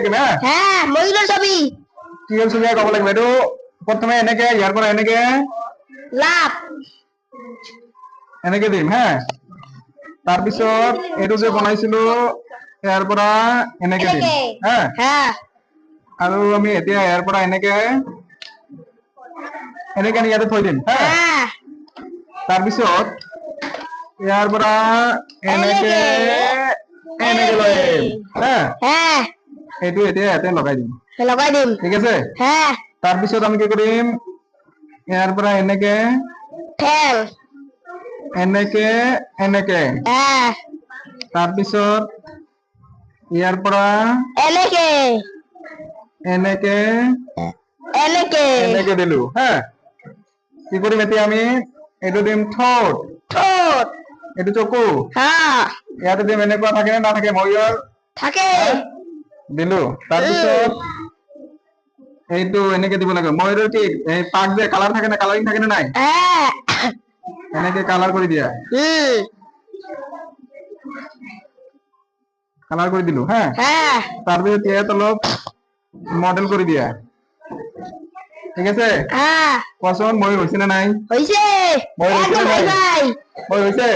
আঁকিম ময়ূৰেৰ ছবি কি হ'ল ছবি ক'ব লাগিব এইটো প্ৰথমে এনেকে ইয়াৰ পৰা এনেকে লাভ এনেকে দিম তাৰপিছত এইটো যে বনাইছিলো ইয়াৰ পৰা এনেকে দিম আৰু আমি এতিয়া ইয়াৰ পৰা এনেকে এনেকে ইয়াতে থৈ দিম তাৰপিছত ইয়াৰ পৰা এনেকে এনেকে লৈ আহিম এইটো এতিয়া ইয়াতে লগাই দিম ঠিক আছে তাৰপিছত আমি কি কৰিম ইয়াৰ পৰা এনেকে এনেকে এনেকে তাৰপিছত ইয়াৰ পৰা এনেকে এনেকে দিলো কি কৰিম এতিয়া আমি এইটো দিম ঠোঁট এইটো চকু ইয়াতে দিম এনেকুৱা থাকে নে নাথাকে ময়ূৰ দিলো তাৰপিছত এইটো এনেকে দিব লাগে ময়ূৰৰ কি এই পাক যে কালাৰ থাকে না কালাৰিং থাকে না নাই এনেকে কালাৰ কৰি দিয়া কালাৰ কৰি দিলো তাৰপিছত ইয়াত অলপ মডেল কৰি দিয়া ঠিক আছে কোৱাচোন ময়ূৰ হৈছে না নাই হৈছে ময়ূৰ হৈছে না নাই ময়ূৰ হৈছে